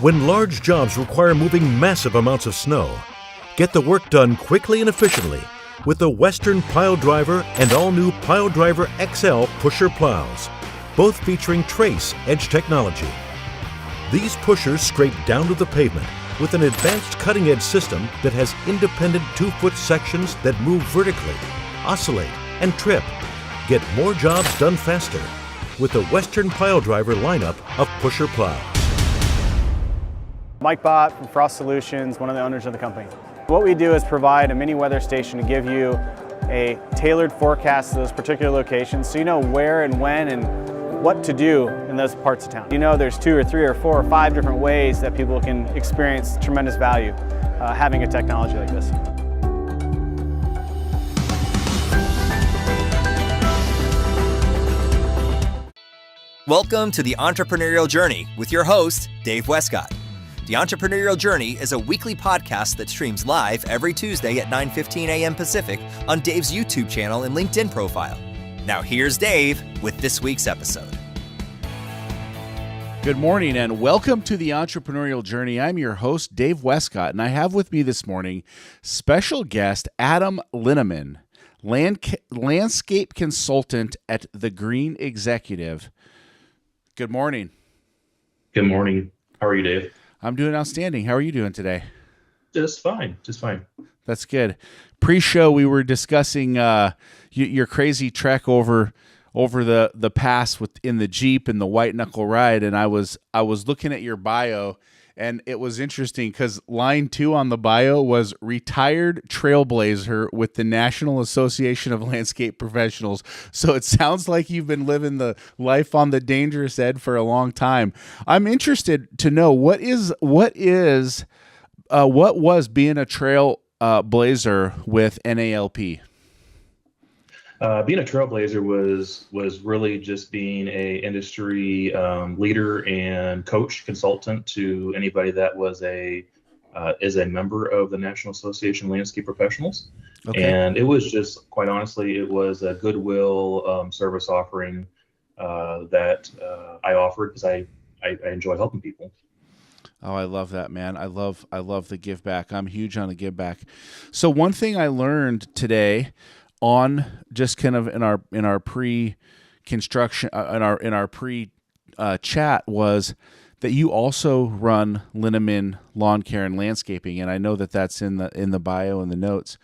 When large jobs require moving massive amounts of snow, get the work done quickly and efficiently with the Western Pile Driver and all-new Pile Driver XL pusher plows, both featuring Trace Edge technology. These pushers scrape down to the pavement with an advanced cutting-edge system that has independent 2-foot sections that move vertically, oscillate, and trip. Get more jobs done faster with the Western Pile Driver lineup of pusher plows. Mike Bott from Frost Solutions, one of the owners of the company. What we do is provide a mini weather station to give you a tailored forecast to those particular locations so you know where and when and what to do in those parts of town. You know there's 2 or 3 or 4 or 5 different ways that people can experience tremendous value having a technology like this. Welcome to the Entrepreneurial Journey with your host, Dave Wescott. The Entrepreneurial Journey is a weekly podcast that streams live every Tuesday at 9:15 a.m. Pacific on Dave's YouTube channel and LinkedIn profile. Now here's Dave with this week's episode. Good morning and welcome to the Entrepreneurial Journey. I'm your host, Dave Wescott, and I have with me this morning special guest Adam Linnemann, landscape consultant at The Green Executive. Good morning. Good morning. How are you, Dave? I'm doing outstanding. How are you doing today? Just fine. That's good. Pre-show, we were discussing your crazy trek over the pass in the Jeep and the white knuckle ride, and I was looking at your bio, and it was interesting because line 2 on the bio was retired trailblazer with the National Association of Landscape Professionals. So it sounds like you've been living the life on the dangerous end for a long time. I'm interested to know what was being a trailblazer with NALP. Being a trailblazer was really just being a industry leader and coach, consultant to anybody that was is a member of the National Association of Landscape Professionals. Okay. And it was just, quite honestly, it was a goodwill service offering that I offered because I enjoy helping people. Oh, I love that, man. I love the give back. I'm huge on the give back. So one thing I learned today on just kind of in our pre-construction in our pre-chat was that you also run Linnemann Lawn Care and Landscaping, and I know that that's in the bio and the notes.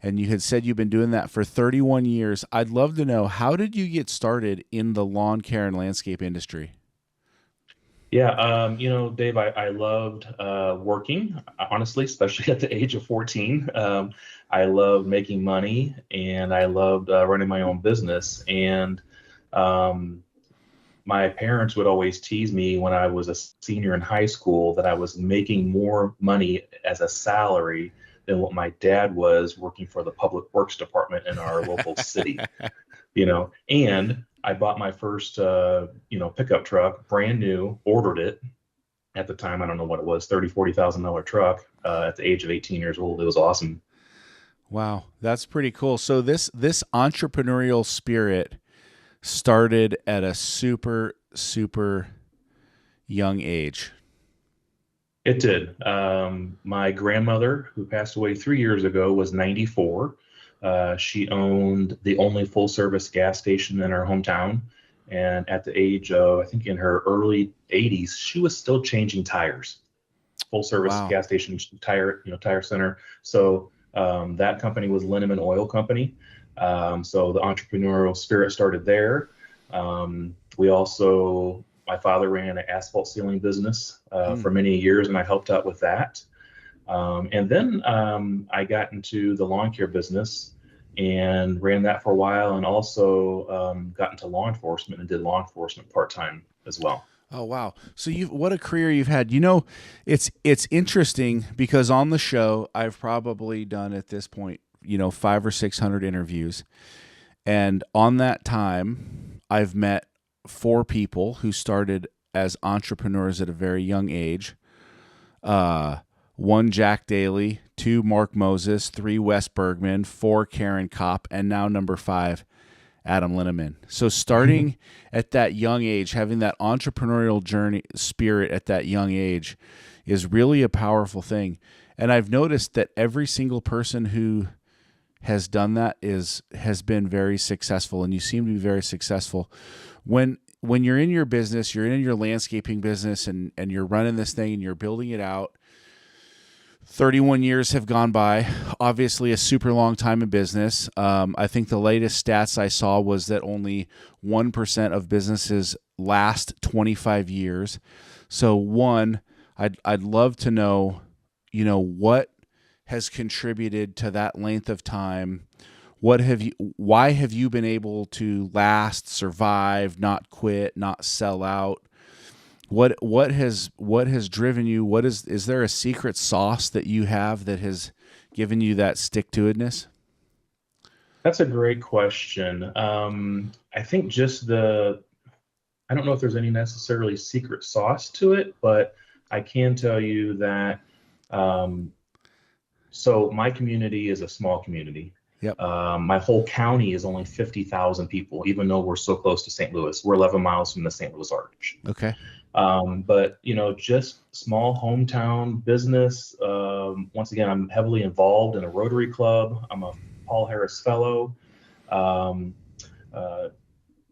And you had said you've been doing that for 31 years. I'd love to know, how did you get started in the lawn care and landscape industry? Yeah, Dave, I loved working, honestly, especially at the age of 14. I loved making money, and I loved running my own business. And my parents would always tease me when I was a senior in high school that I was making more money as a salary than what my dad was working for the public works department in our local city. And I bought my first, pickup truck, brand new, ordered it at the time. I don't know what it was, $30,000-$40,000 truck at the age of 18 years old. It was awesome. Wow. That's pretty cool. So this entrepreneurial spirit started at a super, super young age. It did. My grandmother, who passed away 3 years ago, was 94. She owned the only full-service gas station in her hometown, and at the age of, I think, in her early 80s, she was still changing tires. Full-service gas station, tire center. So that company was Linnemann Oil Company. So the entrepreneurial spirit started there. My father ran an asphalt sealing business for many years, and I helped out with that. And then I got into the lawn care business and ran that for a while, and also got into law enforcement and did law enforcement part-time as well. Oh, wow. So what a career you've had. It's interesting because on the show, I've probably done at this point, 500 or 600 interviews. And on that time, I've met 4 people who started as entrepreneurs at a very young age. 1 Jack Daly, 2 Mark Moses, 3 Wes Bergman, 4 Karen Kopp, and now number 5, Adam Linnemann. So starting at that young age, having that entrepreneurial journey spirit at that young age is really a powerful thing. And I've noticed that every single person who has done that has been very successful, and you seem to be very successful. When you're in your business, you're in your landscaping business, and you're running this thing and you're building it out. 31 years have gone by, obviously a super long time in business. I think the latest stats I saw was that only 1% of businesses last 25 years. So I'd love to know, what has contributed to that length of time. Why have you been able to last, survive, not quit, not sell out? What has driven you? Is there a secret sauce that you have that has given you that stick-to-itness? That's a great question. I think I don't know if there's any necessarily secret sauce to it, but I can tell you that, so my community is a small community. Yep. My whole county is only 50,000 people, even though we're so close to St. Louis. We're 11 miles from the St. Louis Arch. Okay. But just small hometown business. Once again, I'm heavily involved in a Rotary Club. I'm a Paul Harris Fellow.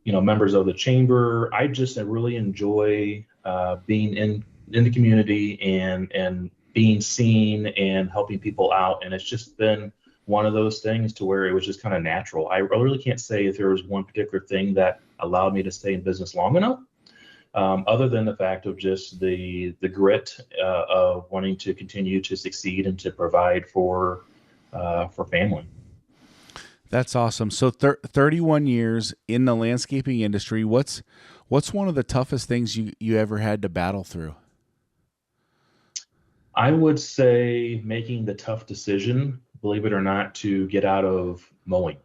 Members of the chamber. I just really enjoy being in the community and being seen and helping people out. And it's just been one of those things to where it was just kind of natural. I really can't say if there was one particular thing that allowed me to stay in business long enough. Other than the fact of just the grit of wanting to continue to succeed and to provide for family. That's awesome. So 31 years in the landscaping industry. What's one of the toughest things you ever had to battle through? I would say making the tough decision, believe it or not, to get out of mowing.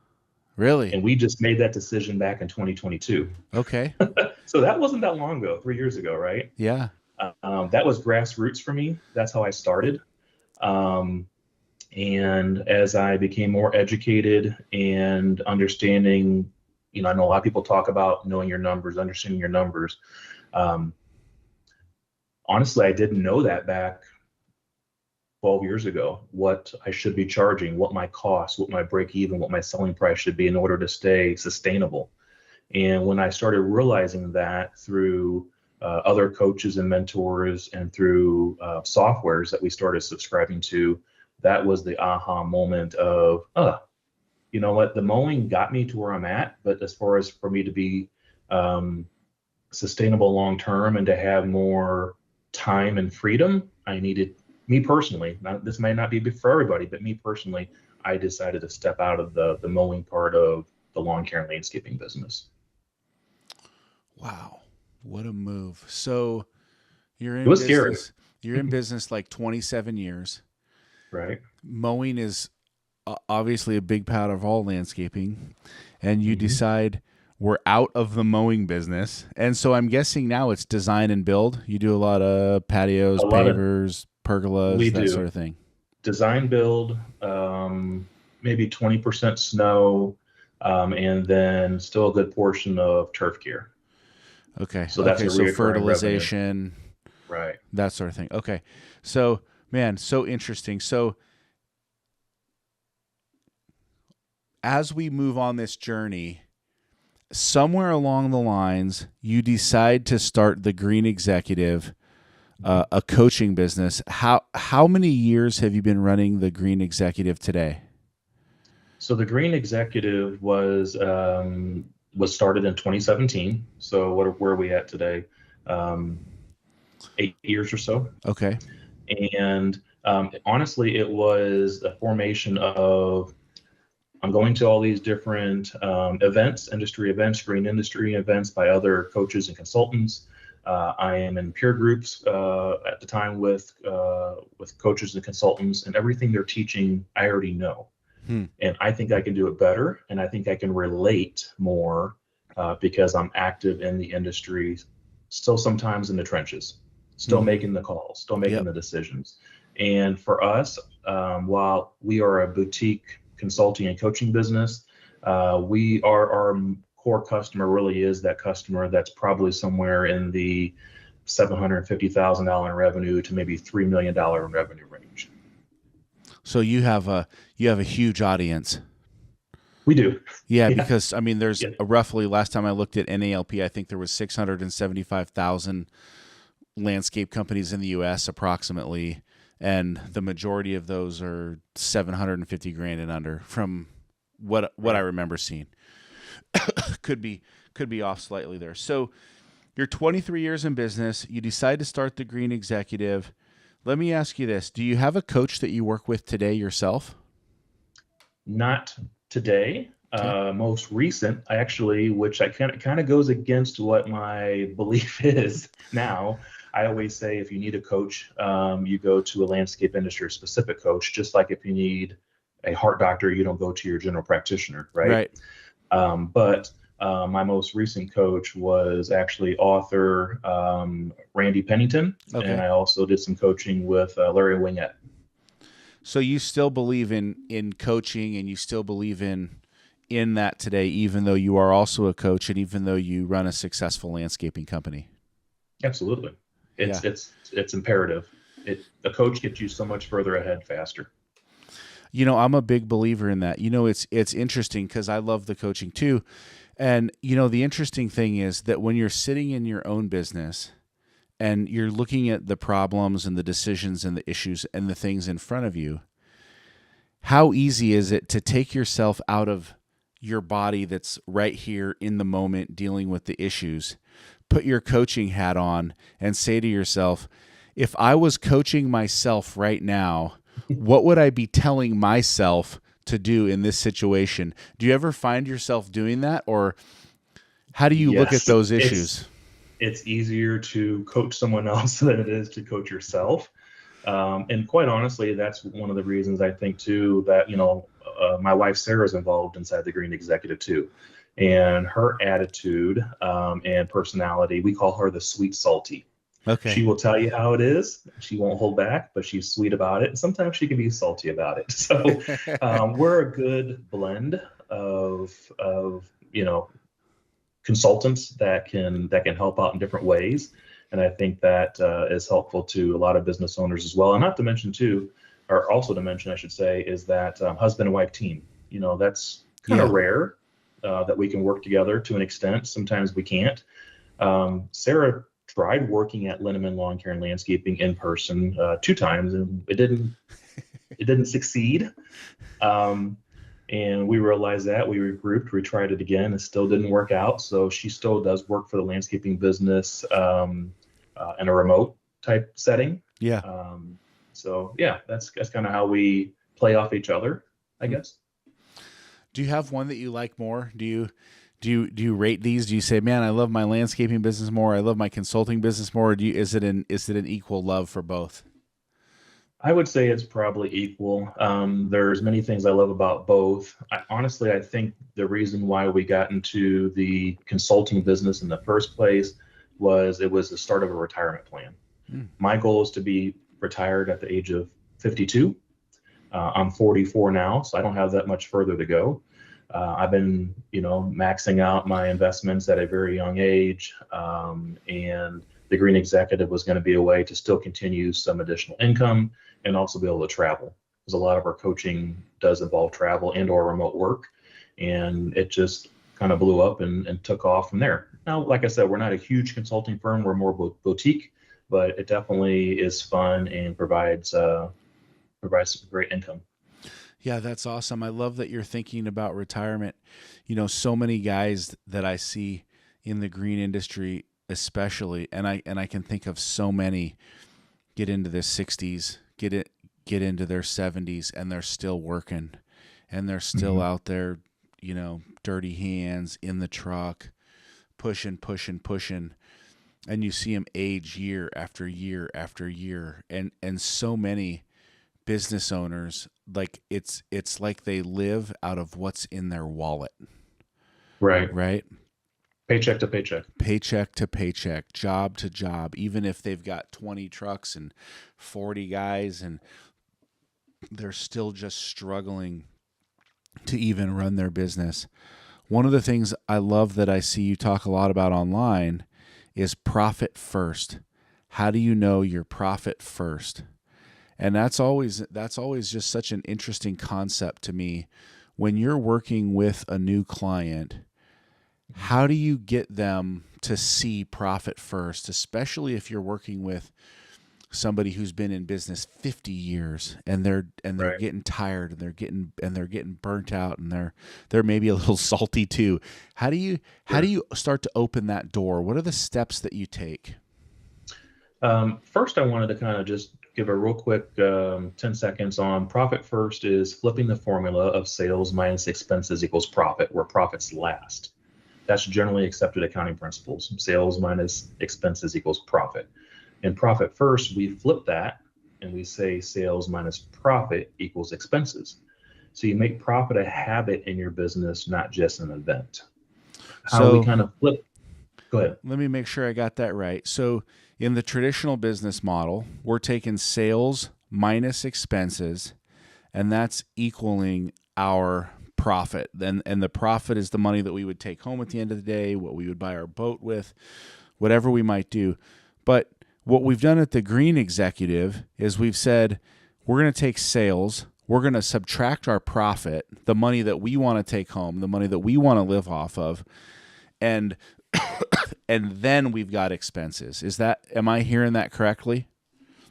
Really? And we just made that decision back in 2022. Okay. So that wasn't that long ago, 3 years ago, right? Yeah. That was grassroots for me. That's how I started. And as I became more educated and understanding, I know a lot of people talk about knowing your numbers, understanding your numbers. Honestly, I didn't know that back 12 years ago, what I should be charging, what my cost, what my break even, what my selling price should be in order to stay sustainable. And when I started realizing that through other coaches and mentors and through softwares that we started subscribing to, that was the aha moment of, you know what, the mowing got me to where I'm at, but as far as for me to be sustainable long term and to have more time and freedom, I needed, me personally, this may not be for everybody, but me personally, I decided to step out of the mowing part of the lawn care and landscaping business. Wow, what a move! So you're in It was business. scary. You're in business like 27 years. Right. Mowing is obviously a big part of all landscaping, and you decide we're out of the mowing business, and so I'm guessing now it's design and build. You do a lot of patios, pavers, pergolas, that sort of thing. Design build, maybe 20% snow, and then still a good portion of turf care. Okay. So that's so fertilization, right? That sort of thing. Okay. So, man, so interesting. So as we move on this journey, somewhere along the lines, you decide to start the Green Executive, a coaching business. How many years have you been running the Green Executive today? So the Green Executive was started in 2017. So where are we at today? 8 years or so. Okay. And honestly, it was a formation of, I'm going to all these different events, industry events, green industry events by other coaches and consultants. I am in peer groups at the time with coaches and consultants, and everything they're teaching, I already know. And I think I can do it better, and I think I can relate more because I'm active in the industry, still sometimes in the trenches, still making the calls, still making the decisions. And for us, while we are a boutique consulting and coaching business, Our core customer really is that customer that's probably somewhere in the $750,000 in revenue to maybe $3 million in revenue range. So you have a huge audience. We do. Yeah, because I mean, there's Yeah. roughly, last time I looked at NALP, I think there was 675,000 landscape companies in the U.S. approximately, and the majority of those are 750 grand and under, from what I remember seeing. could be off slightly there. So you're 23 years in business. You decide to start the Green Executive. Let me ask you this: do you have a coach that you work with today yourself? Not today. Okay. Most recent, actually, which I kind of goes against what my belief is now. I always say if you need a coach, you go to a landscape industry specific coach. Just like if you need a heart doctor, you don't go to your general practitioner, right? But my most recent coach was actually author Randy Pennington, Okay. and I also did some coaching with Larry Wingett. So you still believe in coaching, and you still believe in that today, even though you are also a coach and even though you run a successful landscaping company? Absolutely. It's imperative. A coach gets you so much further ahead faster. I'm a big believer in that. It's interesting because I love the coaching too. And, the interesting thing is that when you're sitting in your own business and you're looking at the problems and the decisions and the issues and the things in front of you, how easy is it to take yourself out of your body that's right here in the moment dealing with the issues, put your coaching hat on, and say to yourself, if I was coaching myself right now, what would I be telling myself to do in this situation? Do you ever find yourself doing that, or how do you look at those issues? It's easier to coach someone else than it is to coach yourself. And quite honestly, that's one of the reasons I think too that, my wife Sarah is involved inside the Green Executive too. And her attitude and personality, we call her the sweet salty. Okay. She will tell you how it is. She won't hold back, but she's sweet about it. And sometimes she can be salty about it. So we're a good blend of consultants that can help out in different ways. And I think that is helpful to a lot of business owners as well. And not to mention too, or also to mention, I should say, is that husband and wife team. That's kind of rare that we can work together to an extent. Sometimes we can't. Sarah tried working at Linnemann Lawn Care Landscaping in person 2 times, and it didn't succeed. And we realized that. We regrouped, we tried it again, it still didn't work out. So she still does work for the landscaping business in a remote type setting. Yeah. So yeah, that's kind of how we play off each other, I guess. Do you have one that you like more? Do you rate these? Do you say, man, I love my landscaping business more, I love my consulting business more? Or is it an equal love for both? I would say it's probably equal. There's many things I love about both. I think the reason why we got into the consulting business in the first place was it was the start of a retirement plan. My goal is to be retired at the age of 52. I'm 44 now, so I don't have that much further to go. I've been, maxing out my investments at a very young age, and the Green Executive was going to be a way to still continue some additional income and also be able to travel, because a lot of our coaching does involve travel and or remote work, and it just kind of blew up and took off from there. Now, like I said, we're not a huge consulting firm, we're more boutique, but it definitely is fun and provides some great income. Yeah, that's awesome. I love that you're thinking about retirement. So many guys that I see in the green industry, especially, and I can think of so many, get into their 60s, get into their 70s, and they're still working, and they're still out there, dirty hands in the truck, pushing, and you see them age year after year after year, and so many business owners, like it's like they live out of what's in their wallet. Right. Paycheck to paycheck, job to job, even if they've got 20 trucks and 40 guys, and they're still just struggling to even run their business. One of the things I love that I see you talk a lot about online is profit first. How do you know your profit first? And that's always just such an interesting concept to me. When you're working with a new client, how do you get them to see profit first, especially if you're working with somebody who's been in business 50 years and they're Right. getting tired and they're getting burnt out and they're maybe a little salty too. How do you start to open that door? What are the steps that you take? First, I wanted to kind of just give a real quick 10 seconds on profit first is flipping the formula of sales minus expenses equals profit, where profits last. That's generally accepted accounting principles. Sales minus expenses equals profit. In profit first, we flip that and we say sales minus profit equals expenses. So you make profit a habit in your business, not just an event. How we kind of flip. Go ahead. Let me make sure I got that right. So in the traditional business model, we're taking sales minus expenses, and that's equaling our profit. And the profit is the money that we would take home at the end of the day, what we would buy our boat with, whatever we might do. But what we've done at the Green Executive is we've said we're going to take sales, we're going to subtract our profit, the money that we want to take home, the money that we want to live off of, and then we've got expenses. Am I hearing that correctly?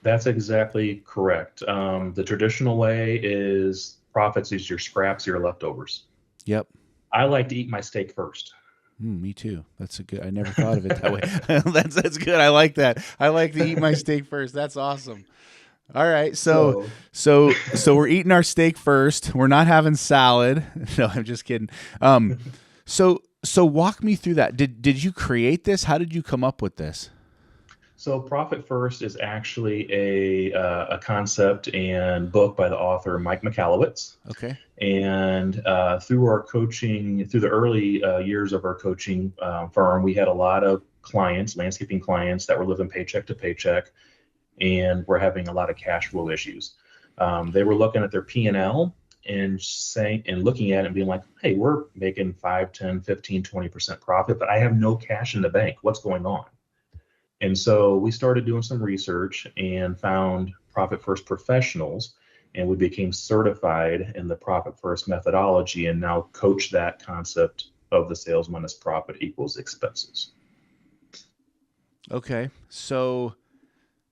That's exactly correct. The traditional way is profits is your scraps, your leftovers. Yep. I like to eat my steak first. Me too. That's a good. I never thought of it that way. That's good. I like that. I like to eat my steak first. That's awesome. All right. So we're eating our steak first. We're not having salad. No, I'm just kidding. So walk me through that. Did you create this? How did you come up with this? So profit first is actually a concept and book by the author Mike Michalowicz. Okay. And through our coaching, through the early years of our coaching firm, we had a lot of clients, landscaping clients, that were living paycheck to paycheck, and were having a lot of cash flow issues. They were looking at their P&L and saying and looking at it and being like, hey, we're making 5, 10, 15, 20% profit, but I have no cash in the bank. What's going on? And so we started doing some research and found Profit First professionals, and we became certified in the Profit First methodology, and now coach that concept of the sales minus profit equals expenses. Okay. So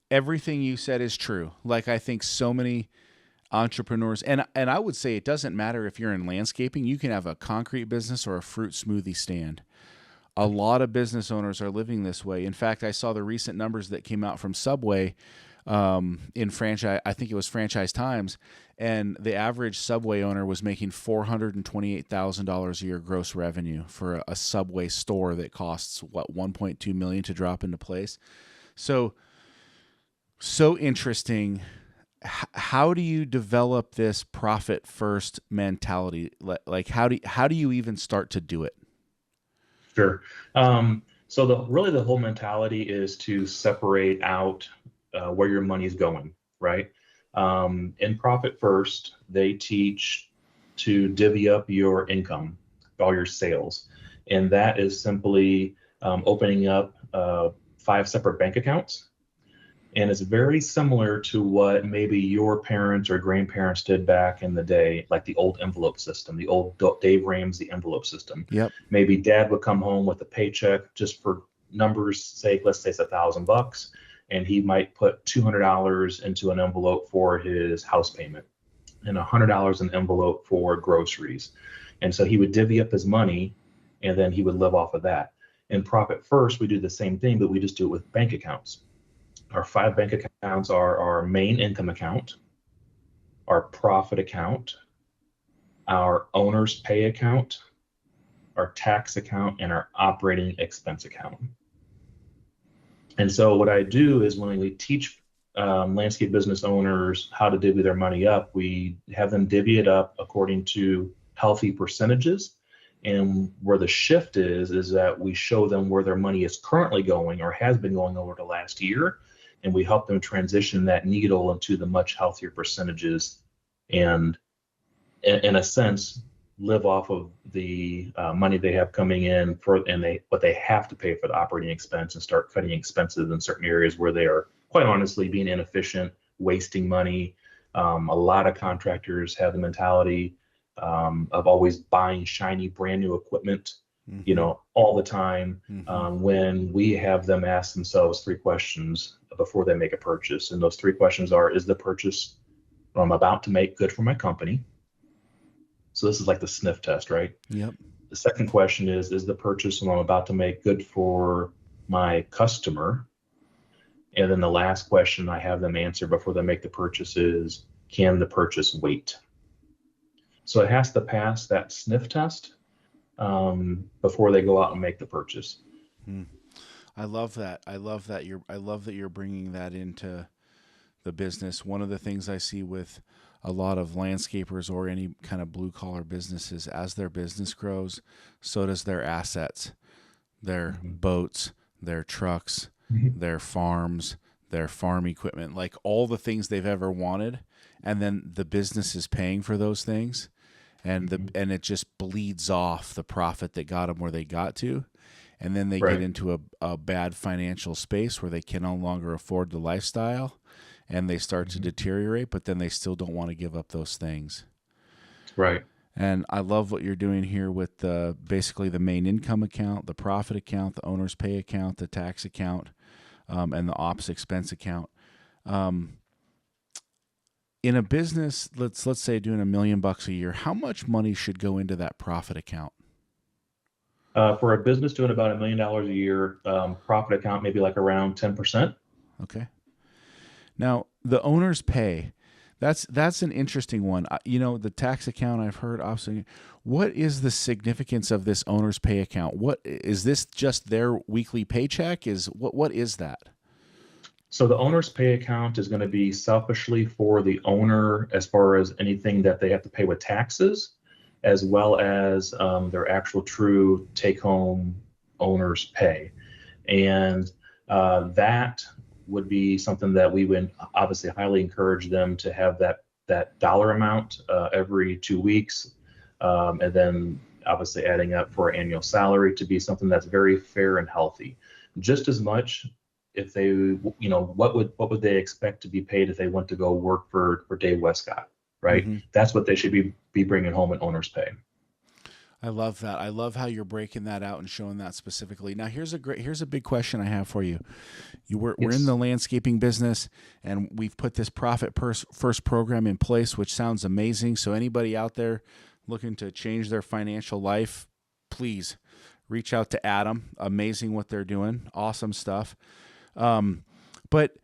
everything you said is true. Like, I think so many entrepreneurs, and I would say it doesn't matter if you're in landscaping, you can have a concrete business or a fruit smoothie stand. A lot of business owners are living this way. In fact, I saw the recent numbers that came out from Subway in franchise. I think it was Franchise Times, and the average Subway owner was making $428,000 a year gross revenue for a Subway store that costs $1.2 million to drop into place. So interesting. How do you develop this profit first mentality? Like how do you even start to do it? Sure. So the whole mentality is to separate out where your money is going, right? In Profit First, they teach to divvy up your income, all your sales. And that is simply opening up 5 separate bank accounts. And it's very similar to what maybe your parents or grandparents did back in the day, like the old envelope system, the old Dave Ramsey envelope system. Yep. Maybe dad would come home with a paycheck, just for numbers' sake, let's say it's $1,000, and he might put $200 into an envelope for his house payment and $100 in an envelope for groceries. And so he would divvy up his money, and then he would live off of that. In Profit First, we do the same thing, but we just do it with bank accounts. Our 5 bank accounts are our main income account, our profit account, our owner's pay account, our tax account, and our operating expense account. And so what I do is when we teach landscape business owners how to divvy their money up, we have them divvy it up according to healthy percentages. And where the shift is that we show them where their money is currently going or has been going over the last year. And we help them transition that needle into the much healthier percentages, and in a sense, live off of the money they have coming in what they have to pay for the operating expense, and start cutting expenses in certain areas where they are, quite honestly, being inefficient, wasting money. A lot of contractors have the mentality of always buying shiny, brand new equipment, all the time. When we have them ask themselves 3 questions before they make a purchase, and those 3 questions are: is the purchase I'm about to make good for my company? So this is like the sniff test, right? Yep. The second question is the purchase I'm about to make good for my customer? And then the last question I have them answer before they make the purchase is, can the purchase wait? So it has to pass that sniff test before they go out and make the purchase. I love that. I love that you're bringing that into the business. One of the things I see with a lot of landscapers or any kind of blue collar businesses, as their business grows, so does their assets, their boats, their trucks, their farms, their farm equipment, like all the things they've ever wanted. And then the business is paying for those things, and and it just bleeds off the profit that got them where they got to. And then they get into a bad financial space where they can no longer afford the lifestyle, and they start to deteriorate, but then they still don't want to give up those things. Right. And I love what you're doing here with basically the main income account, the profit account, the owner's pay account, the tax account, and the ops expense account. In a business, let's say doing $1 million a year, how much money should go into that profit account? For a business doing about $1 million a year, profit account maybe like around 10%. Okay. Now, the owner's pay, that's an interesting one. The tax account I've heard, obviously. What is the significance of this owner's pay account? What is this, just their weekly paycheck? What is that? So the owner's pay account is going to be selfishly for the owner, as far as anything that they have to pay with taxes, as well as their actual true take-home owner's pay. And that would be something that we would obviously highly encourage them to have that dollar amount every 2 weeks, and then obviously adding up for annual salary to be something that's very fair and healthy. Just as much, if they, what would they expect to be paid if they went to go work for Dave Wescott, right? That's what they should be bringing home in owner's pay. I love that. I love how you're breaking that out and showing that specifically. Now, here's a big question I have for you. We're in the landscaping business, and we've put this Profit First program in place, which sounds amazing. So anybody out there looking to change their financial life, please reach out to Adam. Amazing what they're doing. Awesome stuff. But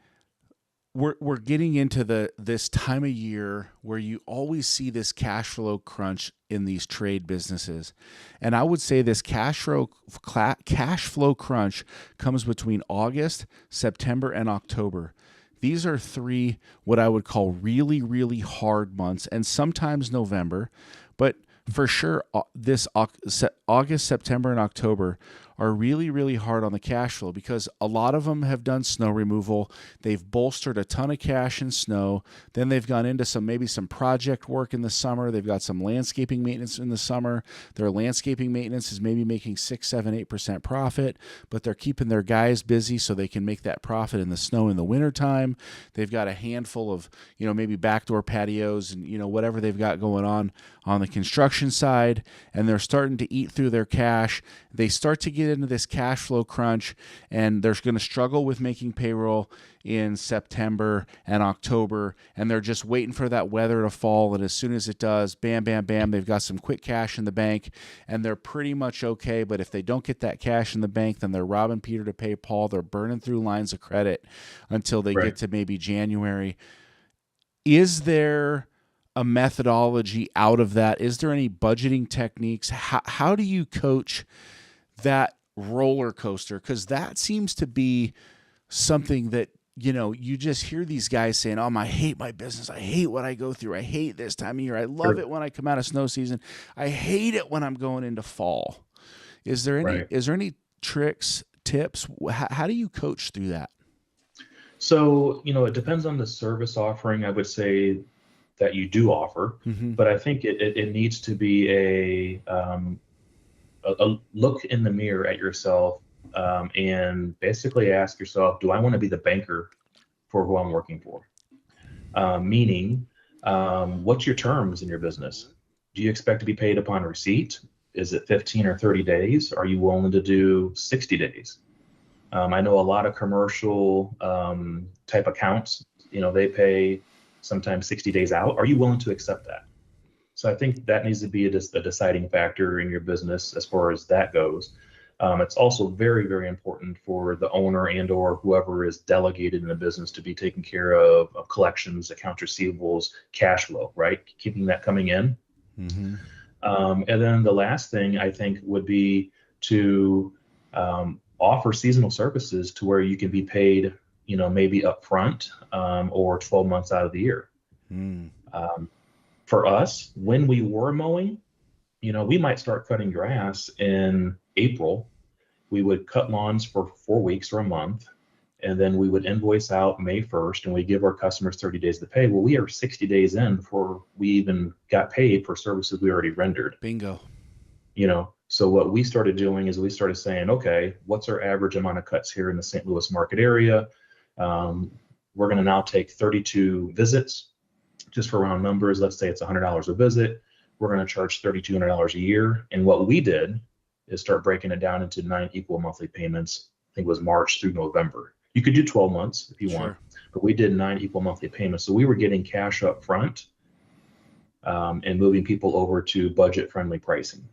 we're getting into this time of year where you always see this cash flow crunch in these trade businesses. And I would say this cash flow crunch comes between August, September, and October. These are 3 what I would call really, really hard months, and sometimes November. But for sure, this August, September, and October are really, really hard on the cash flow, because a lot of them have done snow removal. They've bolstered a ton of cash in snow. Then they've gone into maybe some project work in the summer. They've got some landscaping maintenance in the summer. Their landscaping maintenance is maybe making 6, 7, 8% profit, but they're keeping their guys busy so they can make that profit in the snow in the wintertime. They've got a handful of, maybe backdoor patios and, whatever they've got going on the construction side, and they're starting to eat through their cash. They start to get into this cash flow crunch, and they're going to struggle with making payroll in September and October, and they're just waiting for that weather to fall, and as soon as it does, bam, bam, bam, they've got some quick cash in the bank, and they're pretty much okay. But if they don't get that cash in the bank, then they're robbing Peter to pay Paul. They're burning through lines of credit until they get to maybe January. Is there a methodology out of that? Is there any budgeting techniques? How do you coach that roller coaster? Because that seems to be something that, you just hear these guys saying, I hate my business. I hate what I go through. I hate this time of year. I love it when I come out of snow season. I hate it when I'm going into fall. Is there any tricks, tips? How do you coach through that? So, it depends on the service offering. I would say that you do offer. But I think it needs to be a look in the mirror at yourself, and basically ask yourself, do I want to be the banker for who I'm working for? Meaning, what's your terms in your business? Do you expect to be paid upon receipt? Is it 15 or 30 days? Are you willing to do 60 days? I know a lot of commercial type accounts, they pay sometimes 60 days out. Are you willing to accept that? So I think that needs to be a deciding factor in your business as far as that goes. It's also very, very important for the owner and or whoever is delegated in the business to be taking care of collections, accounts receivables, cash flow, right? Keeping that coming in. And then the last thing I think would be to offer seasonal services to where you can be paid, maybe upfront or 12 months out of the year. For us, when we were mowing, we might start cutting grass in April. We would cut lawns for 4 weeks or a month, and then we would invoice out May 1st, and we give our customers 30 days to pay. Well, we are 60 days in before we even got paid for services we already rendered. Bingo. So what we started doing is we started saying, okay, what's our average amount of cuts here in the St. Louis market area? We're going to now take 32 visits. Just for round numbers, let's say it's $100 a visit. We're going to charge $3,200 a year. And what we did is start breaking it down into 9 equal monthly payments. I think it was March through November. You could do 12 months if you want, but we did 9 equal monthly payments. So we were getting cash up front and moving people over to budget-friendly pricing.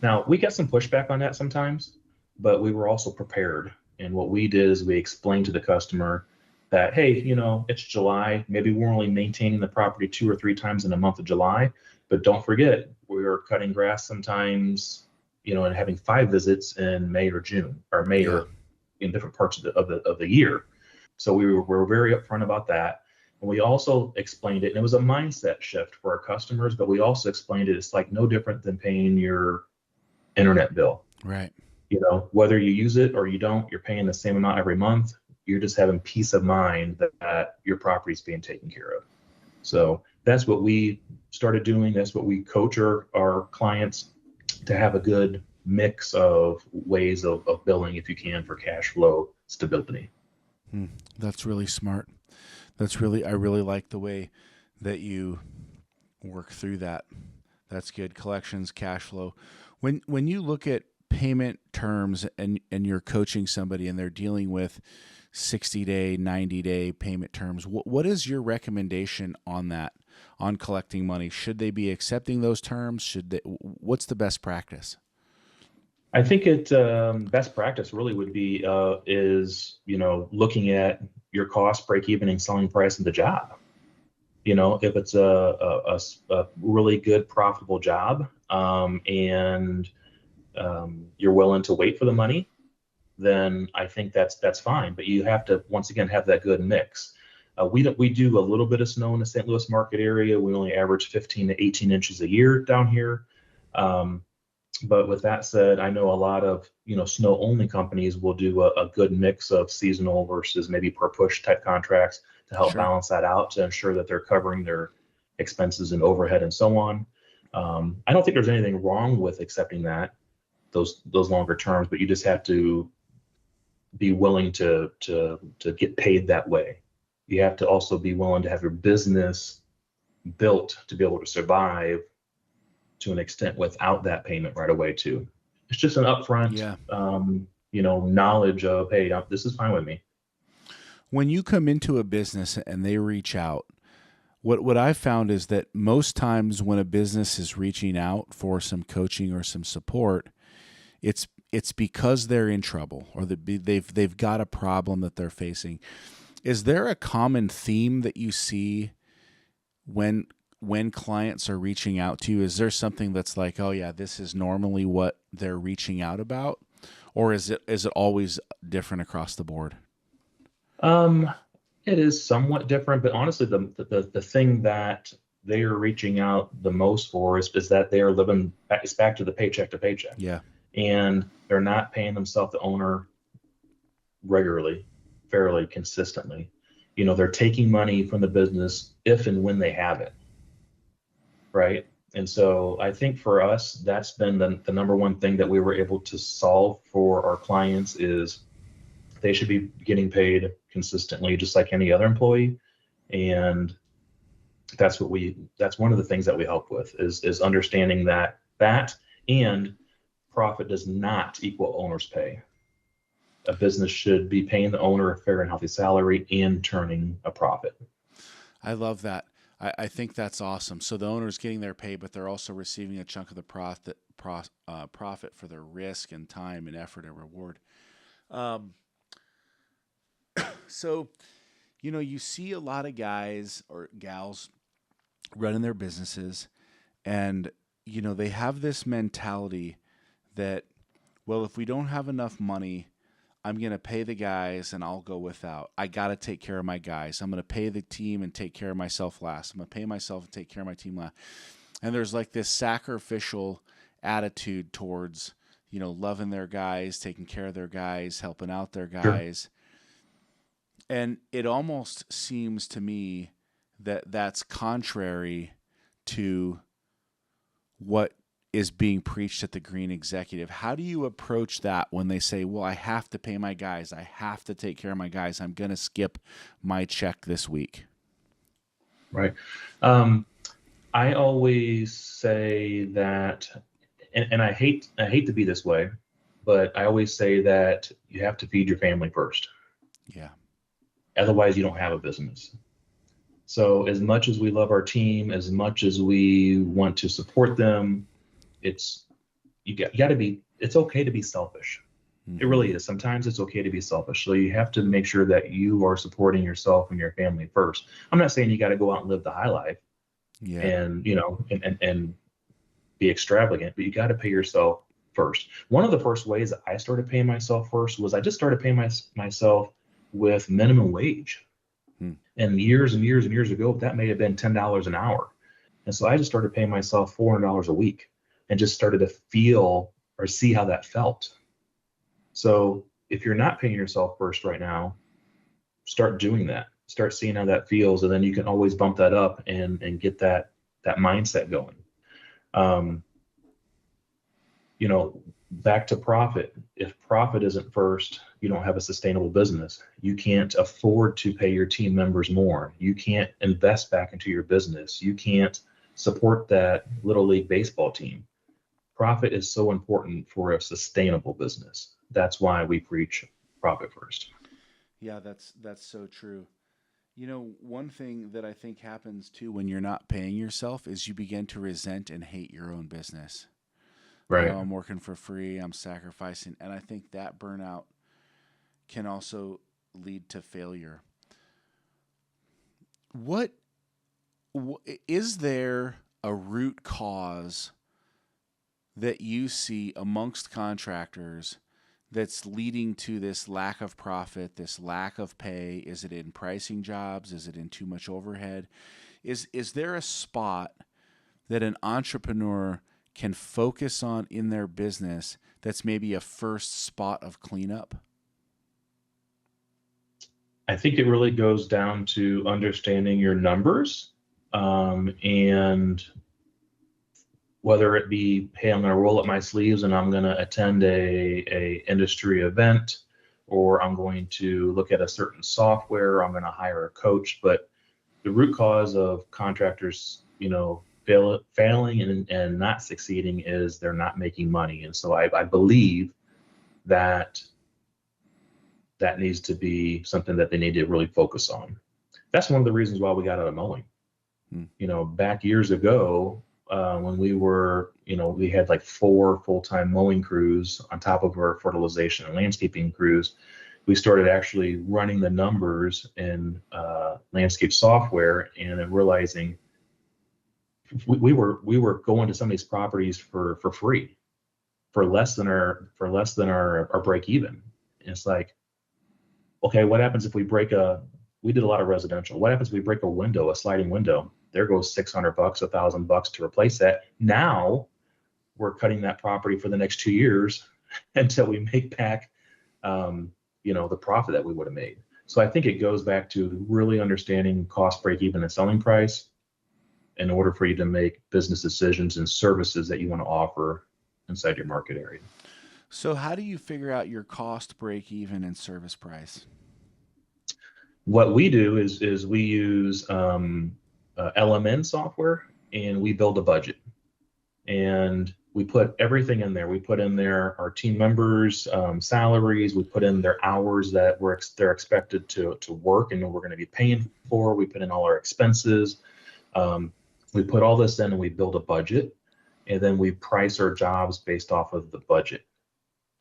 Now, we got some pushback on that sometimes, but we were also prepared. And what we did is we explained to the customer that, hey, it's July. Maybe we're only maintaining the property 2 or 3 times in the month of July, but don't forget, we're cutting grass sometimes, and having 5 visits in May or June, or May or in different parts of the year. So we were very upfront about that. And we also explained it, and it was a mindset shift for our customers, but we also explained it. It's like no different than paying your internet bill. Right. Whether you use it or you don't, you're paying the same amount every month. You're just having peace of mind that your property is being taken care of. So that's what we started doing. That's what we coach our clients to have a good mix of ways of billing, if you can, for cash flow stability. That's really smart. I really like the way that you work through that. That's good. Collections, cash flow. When you look at payment terms and you're coaching somebody and they're dealing with 60-day, 90-day payment terms, what is your recommendation on that, on collecting money? Should they be accepting those terms? What's the best practice? I think best practice really would be is looking at your cost, break even, and selling price of the job. If it's a really good profitable job, and you're willing to wait for the money, then I think that's fine. But you have to, once again, have that good mix. We do a little bit of snow in the St. Louis market area. We only average 15 to 18 inches a year down here. But with that said, I know a lot of snow only companies will do a good mix of seasonal versus maybe per push type contracts to help balance that out, to ensure that they're covering their expenses and overhead and so on. I don't think there's anything wrong with accepting those longer terms, but you just have to be willing to get paid that way. You have to also be willing to have your business built to be able to survive to an extent without that payment right away too. It's just an upfront, knowledge of, hey, this is fine with me. When you come into a business and they reach out, what I've found is that most times when a business is reaching out for some coaching or some support, it's because they're in trouble or they've got a problem that they're facing. Is there a common theme that you see when clients are reaching out to you? Is there something that's like, oh yeah, this is normally what they're reaching out about, or is it always different across the board? It is somewhat different, but honestly, the thing that they are reaching out the most for is that they are living, it's back to the paycheck to paycheck. Yeah. And they're not paying themselves, the owner, regularly, fairly consistently. they're taking money from the business if and when they have it, right? And so I think for us, that's been the number one thing that we were able to solve for our clients is they should be getting paid consistently, just like any other employee. And that's one of the things that we help with is understanding that and profit does not equal owner's pay. A business should be paying the owner a fair and healthy salary and turning a profit. I love that. I think that's awesome. So the owner's getting their pay, but they're also receiving a chunk of the profit for their risk and time and effort and reward. So, you see a lot of guys or gals running their businesses, and, they have this mentality that, well, if we don't have enough money, I'm going to pay the guys and I'll go without. I got to take care of my guys. I'm going to pay the team and take care of myself last. I'm going to pay myself and take care of my team last. And there's like this sacrificial attitude towards, loving their guys, taking care of their guys, helping out their guys. Sure. And it almost seems to me that that's contrary to what is being preached at the Green Executive. How do you approach that when they say, well, I have to pay my guys, I have to take care of my guys, I'm going to skip my check this week? Right. I always say that, and I hate to be this way, but I always say that you have to feed your family first. Yeah. Otherwise you don't have a business. So as much as we love our team, as much as we want to support them, it's okay to be selfish. Mm-hmm. It really is. Sometimes it's okay to be selfish. So you have to make sure that you are supporting yourself and your family first. I'm not saying you got to go out and live the high life, and and be extravagant, but you got to pay yourself first. One of the first ways that I started paying myself first was I just started paying myself with minimum wage. And years and years and years ago, that may have been $10 an hour. And so I just started paying myself $400 a week and just started to feel or see how that felt. So if you're not paying yourself first right now, start doing that. Start seeing how that feels, and then you can always bump that up and get that mindset going. Back to profit. If profit isn't first, you don't have a sustainable business. You can't afford to pay your team members more. You can't invest back into your business. You can't support that little league baseball team. Profit is so important for a sustainable business. That's why we preach profit first. Yeah, that's so true. One thing that I think happens too when you're not paying yourself is you begin to resent and hate your own business. Right. I'm working for free, I'm sacrificing. And I think that burnout can also lead to failure. What is there a root cause that you see amongst contractors that's leading to this lack of profit, this lack of pay? Is it in pricing jobs? Is it in too much overhead? Is there a spot that an entrepreneur can focus on in their business that's maybe a first spot of cleanup? I think it really goes down to understanding your numbers, and whether it be, hey, I'm going to roll up my sleeves and I'm going to attend a industry event, or I'm going to look at a certain software, or I'm going to hire a coach. But the root cause of contractors, failing and not succeeding is they're not making money. And so I believe that needs to be something that they need to really focus on. That's one of the reasons why we got out of mowing. Back years ago, when we were, we had like 4 full-time mowing crews on top of our fertilization and landscaping crews. We started actually running the numbers in landscape software, and then realizing we were going to some of these properties for free, for less than our break even. And it's like, okay, what happens if we we did a lot of residential. What happens if we break a window, a sliding window? There goes $600, $1,000 to replace that. Now we're cutting that property for the next 2 years until we make back, the profit that we would have made. So I think it goes back to really understanding cost, break even, and selling price in order for you to make business decisions and services that you want to offer inside your market area. So how do you figure out your cost, break even, and service price? What we do is we use LMN software, and we build a budget, and we put everything in there. We put in there our team members' salaries. We put in their hours that they're expected to work and we're going to be paying for. We put in all our expenses. We put all this in and we build a budget, and then we price our jobs based off of the budget.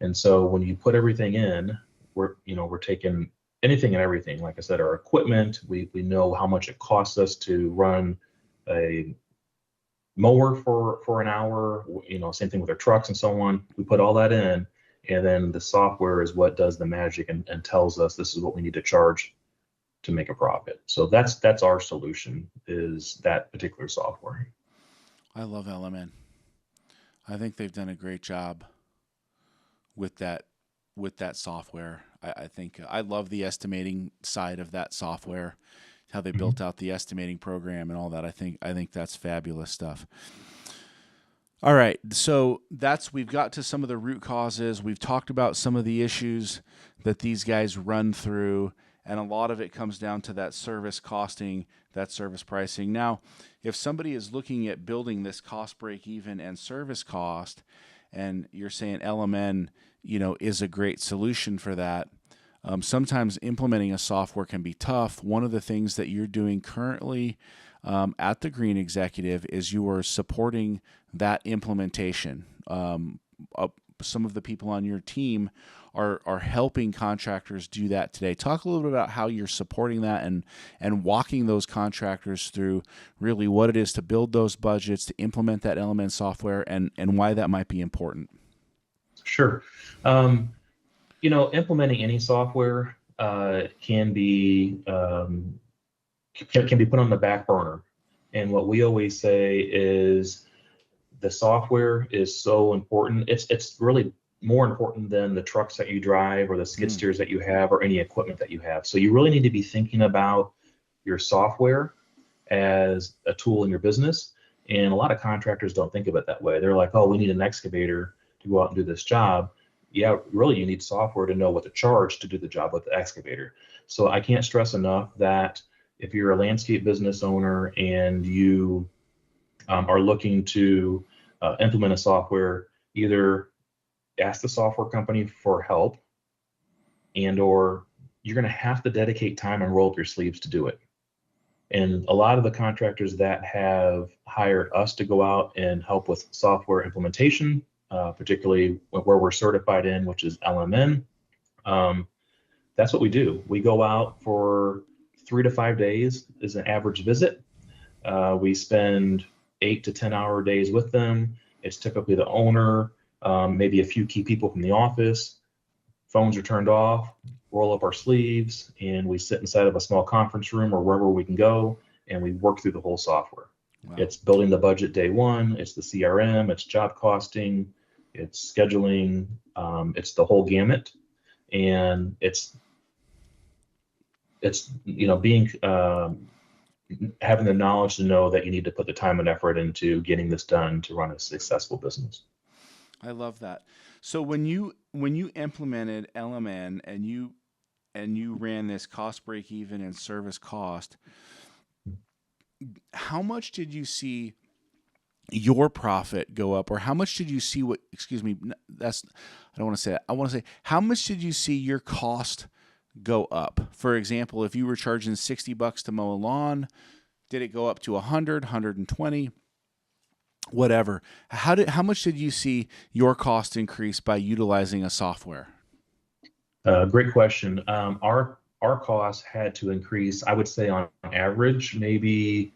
And so when you put everything in, we're taking anything and everything. Like I said, our equipment, we know how much it costs us to run a mower for an hour, same thing with our trucks and so on. We put all that in, and then the software is what does the magic and tells us this is what we need to charge to make a profit. So that's our solution, is that particular software. I love LMN. I think they've done a great job with that software. I think I love the estimating side of that software, how they built out the estimating program and all that. I think that's fabulous stuff. All right. So we've got to some of the root causes. We've talked about some of the issues that these guys run through, and a lot of it comes down to that service costing, that service pricing. Now, if somebody is looking at building this cost break even and service cost, and you're saying LMN, is a great solution for that, sometimes implementing a software can be tough. One of the things that you're doing currently at the Green Executive is you are supporting that implementation. Some of the people on your team are helping contractors do that today. Talk a little bit about how you're supporting that and walking those contractors through really what it is to build those budgets, to implement that LMN software, and why that might be important. Sure. Implementing any software can be put on the back burner. And what we always say is the software is so important. It's really more important than the trucks that you drive or the skid steers that you have or any equipment that you have. So you really need to be thinking about your software as a tool in your business. And a lot of contractors don't think of it that way. They're like, oh, we need an excavator to go out and do this job. Yeah, really, you need software to know what to charge to do the job with the excavator. So I can't stress enough that if you're a landscape business owner and you are looking to implement a software, either ask the software company for help, or you're going to have to dedicate time and roll up your sleeves to do it. And a lot of the contractors that have hired us to go out and help with software implementation, particularly where we're certified in, which is LMN, that's what we do. We go out for 3 to 5 days is an average visit. We spend 8 to 10 hour days with them. It's typically the owner, maybe a few key people from the office. Phones are turned off, roll up our sleeves, and we sit inside of a small conference room or wherever we can go, and we work through the whole software. Wow. It's building the budget day one, it's the CRM, it's job costing, it's scheduling, it's the whole gamut. And it's being having the knowledge to know that you need to put the time and effort into getting this done to run a successful business. I love that. So when you implemented LMN and you ran this cost break even and service cost, how much did you see your profit go up, or how much did you see I don't want to say that. I want to say, how much did you see your cost go up? For example, if you were charging $60 to mow a lawn, did it go up to 100, 120, whatever? How much did you see your cost increase by utilizing a software? Great question. Our costs had to increase, I would say on average, maybe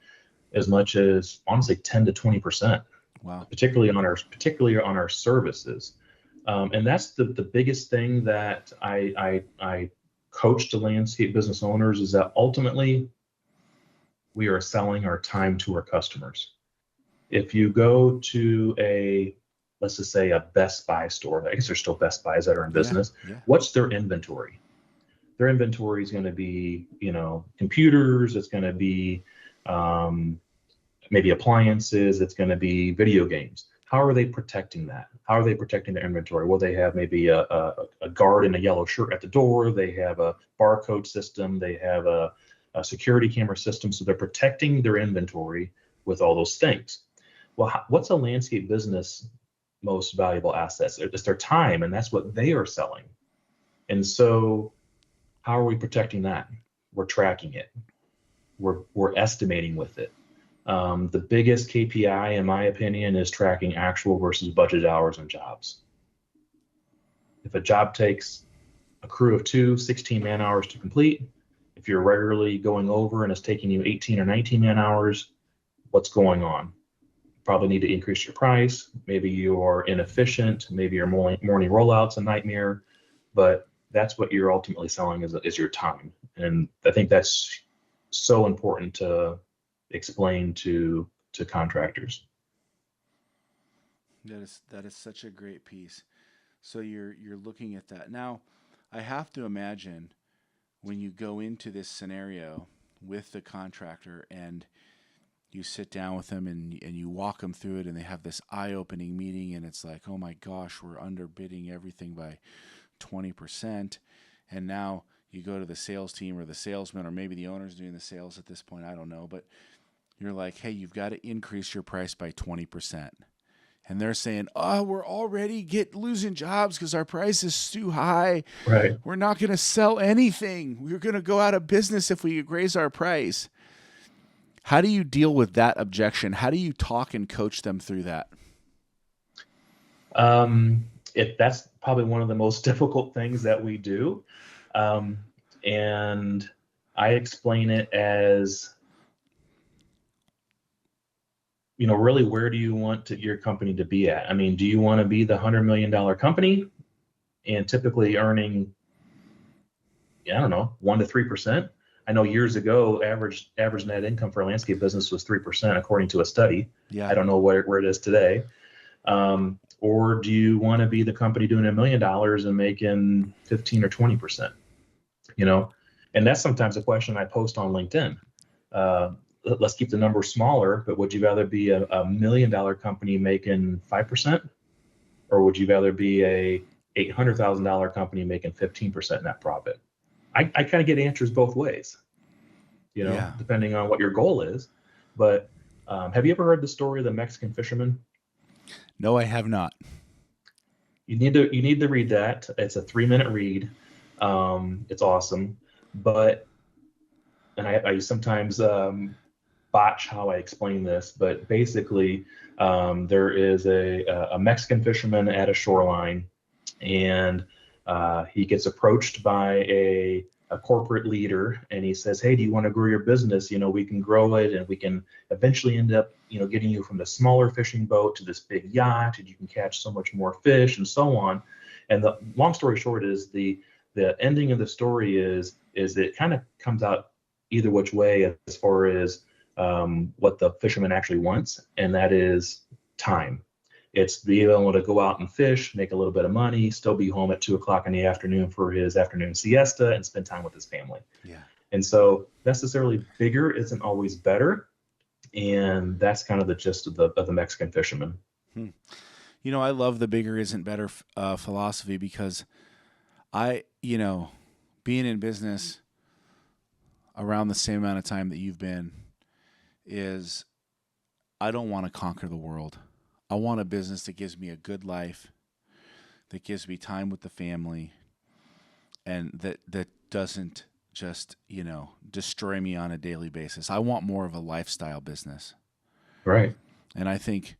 as much as honestly 10 to 20%. Wow. Particularly on our services. And that's the biggest thing that I coach to landscape business owners, is that ultimately we are selling our time to our customers. If you go to let's just say a Best Buy store, I guess there's still Best Buys that are in business. Yeah. What's their inventory? their inventory is going to be, computers. It's going to be maybe appliances. It's going to be video games. How are they protecting that? How are they protecting their inventory? Well, they have maybe a guard in a yellow shirt at the door. They have a barcode system. They have a security camera system. So they're protecting their inventory with all those things. Well, what's a landscape business most valuable assets? It's their time, and that's what they are selling. And so how are we protecting that? We're tracking it. We're estimating with it. The biggest KPI, in my opinion, is tracking actual versus budget hours on jobs. If a job takes a crew of 16 man hours to complete, if you're regularly going over and it's taking you 18 or 19 man hours, what's going on? Probably need to increase your price. Maybe you're inefficient. Maybe your morning rollout's a nightmare, but that's what you're ultimately selling is your time. And I think that's so important to explain to contractors. That is such a great piece. So you're looking at that. Now, I have to imagine when you go into this scenario with the contractor and you sit down with them and you walk them through it, and they have this eye-opening meeting, and it's like, oh my gosh, we're underbidding everything by 20%. And now you go to the sales team or the salesman, or maybe the owner's doing the sales at this point, I don't know, but you're like, hey, you've got to increase your price by 20%. And they're saying, oh, we're already losing jobs because our price is too high. Right. We're not going to sell anything. We're going to go out of business if we raise our price. How do you deal with that objection? How do you talk and coach them through that? That's probably one of the most difficult things that we do. And I explain it as, really, where do you want your company to be at? I mean, do you want to be the $100 million company and typically earning, 1 to 3%? I know years ago, average net income for a landscape business was 3%, according to a study. Yeah. I don't know where it is today. Or do you want to be the company doing $1 million and making 15 or 20%? And that's sometimes a question I post on LinkedIn. Let's keep the number smaller, but would you rather be a $1 million company making 5%? Or would you rather be a $800,000 company making 15% net profit? I kind of get answers both ways, depending on what your goal is. But have you ever heard the story of the Mexican fisherman? No, I have not. You need to read that. It's a 3-minute read. It's awesome. But, and I sometimes botch how I explain this, but basically there is a Mexican fisherman at a shoreline, and he gets approached by a corporate leader, and he says, hey, do you want to grow your business? We can grow it, and we can eventually end up, getting you from the smaller fishing boat to this big yacht, and you can catch so much more fish and so on. And the long story short is the ending of the story is it kind of comes out either which way as far as what the fisherman actually wants, and that is time. It's being able to go out and fish, make a little bit of money, still be home at 2:00 in the afternoon for his afternoon siesta, and spend time with his family. Yeah. And so necessarily bigger isn't always better. And that's kind of the gist of the Mexican fisherman. I love the bigger isn't better philosophy, because being in business around the same amount of time that you've been is, I don't want to conquer the world. I want a business that gives me a good life, that gives me time with the family, and that doesn't just, destroy me on a daily basis. I want more of a lifestyle business. Right. And I think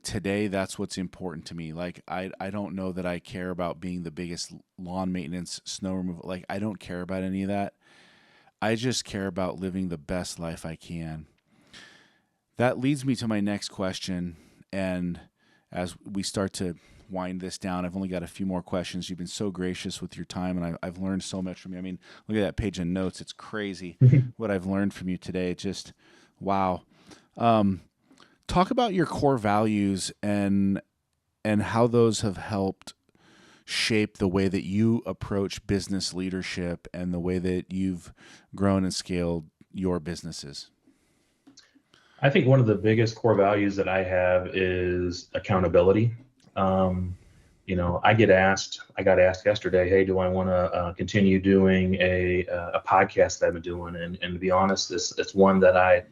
today that's what's important to me. Like, I don't know that I care about being the biggest lawn maintenance, snow removal. Like, I don't care about any of that. I just care about living the best life I can. That leads me to my next question. And as we start to wind this down, I've only got a few more questions. You've been so gracious with your time, and I've learned so much from you. I mean, look at that page of notes. It's crazy what I've learned from you today. Just, wow. Talk about your core values and how those have helped shape the way that you approach business leadership and the way that you've grown and scaled your businesses? I think one of the biggest core values that I have is accountability. I got asked yesterday, hey, do I want to continue doing a podcast that I've been doing? And to be honest, it's one that I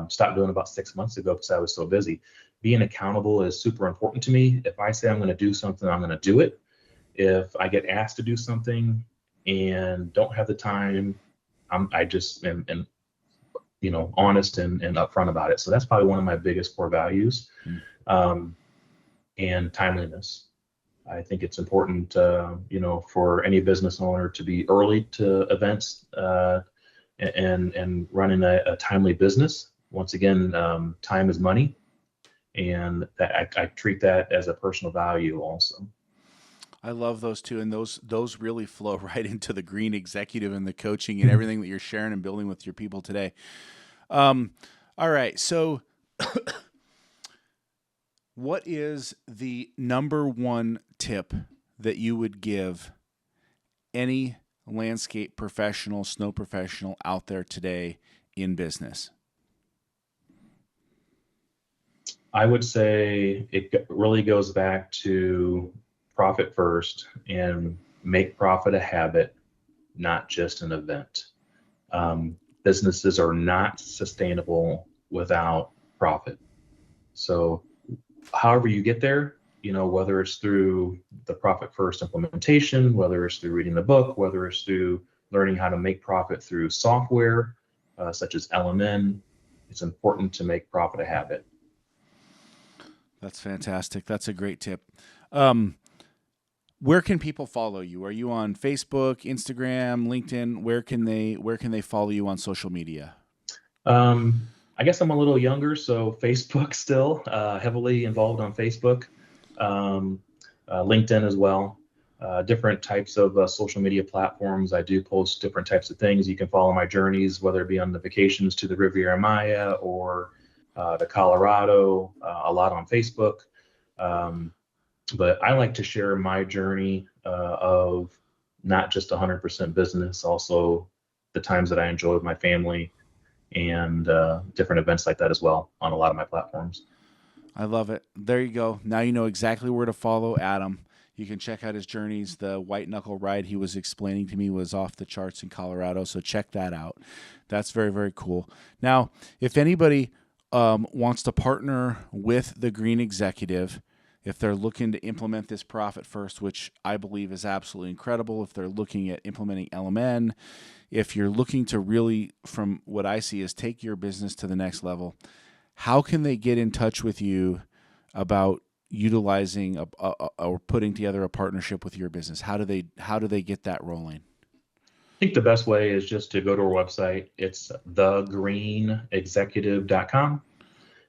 stopped doing about 6 months ago because I was so busy. Being accountable is super important to me. If I say I'm going to do something, I'm going to do it. If I get asked to do something and don't have the time, I just am honest and upfront about it. So that's probably one of my biggest core values. And timeliness. I think it's important, for any business owner to be early to events and running a timely business. Once again, time is money, and that I treat that as a personal value also. I love those two, and those really flow right into the Green Executive and the coaching and everything that you're sharing and building with your people today. All right, so what is the number one tip that you would give any landscape professional, snow professional out there today in business? I would say it really goes back to profit first and make profit a habit, not just an event. Businesses are not sustainable without profit. So however you get there, whether it's through the profit first implementation, whether it's through reading the book, whether it's through learning how to make profit through software, such as Linnemann, it's important to make profit a habit. That's fantastic. That's a great tip. Where can people follow you? Are you on Facebook, Instagram, LinkedIn? Where can they follow you on social media? I guess I'm a little younger, so Facebook still, heavily involved on Facebook, LinkedIn as well, different types of social media platforms. I do post different types of things. You can follow my journeys, whether it be on the vacations to the Riviera Maya or to Colorado, a lot on Facebook. But I like to share my journey of not just 100% business, also the times that I enjoy with my family and different events like that as well on a lot of my platforms. I love it. There you go. Now you know exactly where to follow Adam. You can check out his journeys. The white knuckle ride he was explaining to me was off the charts in Colorado, so check that out. That's very, very cool. Now, if anybody wants to partner with the Green Executive, if they're looking to implement this profit first, which I believe is absolutely incredible, if they're looking at implementing Linnemann, if you're looking to really, from what I see, is take your business to the next level, how can they get in touch with you about utilizing or putting together a partnership with your business? How do they get that rolling? I think the best way is just to go to our website. It's thegreenexecutive.com,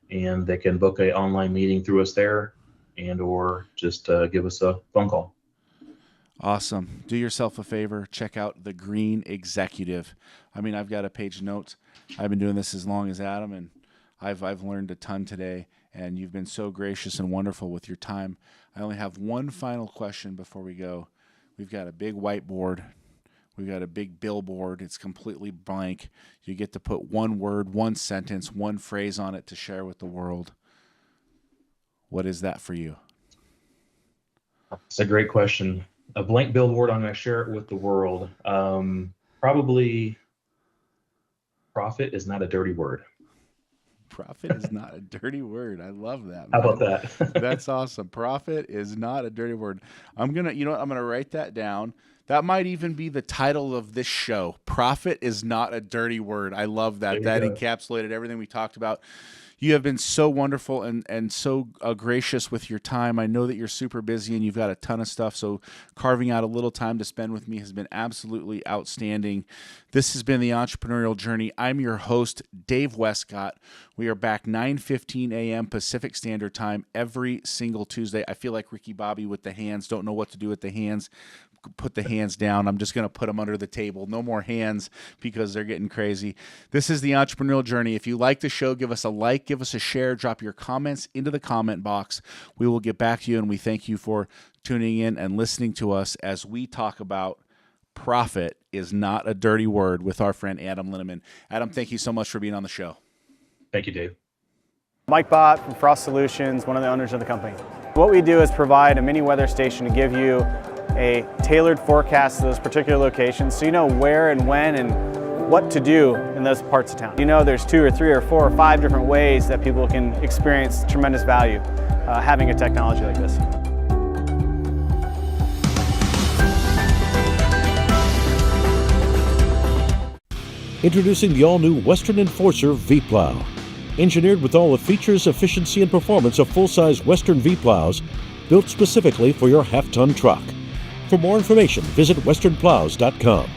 and they can book an online meeting through us there, and or just give us a phone call. Awesome. Do yourself a favor. Check out the Green Executive. I mean, I've got a page of notes. I've been doing this as long as Adam, and I've learned a ton today, and you've been so gracious and wonderful with your time. I only have one final question before we go. We've got a big whiteboard. We've got a big billboard. It's completely blank. You get to put one word, one sentence, one phrase on it to share with the world. What is that for you? It's a great question. A blank billboard, I'm going to share it with the world. Probably profit is not a dirty word. Profit is not a dirty word. I love that, man. How about that? That's awesome. Profit is not a dirty word. I'm going to write that down. That might even be the title of this show. Profit is not a dirty word. I love that. That encapsulated everything we talked about. You have been so wonderful and so gracious with your time. I know that you're super busy and you've got a ton of stuff, so carving out a little time to spend with me has been absolutely outstanding. This has been the Entrepreneurial Journey. I'm your host, Dave Wescott. We are back 9:15 a.m. Pacific Standard Time every single Tuesday. I feel like Ricky Bobby with the hands. Don't know what to do with the hands. put the hands down. I'm just going to put them under the table. No more hands because they're getting crazy. This is the Entrepreneurial Journey. If you like the show, give us a like, give us a share, drop your comments into the comment box. We will get back to you, and we thank you for tuning in and listening to us as we talk about profit is not a dirty word with our friend Adam Linnemann. Adam, thank you so much for being on the show. Thank you, Dave. Mike Bott from Frost Solutions, one of the owners of the company. What we do is provide a mini weather station to give you a tailored forecast to those particular locations so you know where and when and what to do in those parts of town. You know there's 2 or 3 or 4 or 5 different ways that people can experience tremendous value having a technology like this. Introducing the all-new Western Enforcer V-Plow. Engineered with all the features, efficiency, and performance of full-size Western V-Plows, built specifically for your half-ton truck. For more information, visit westernplows.com.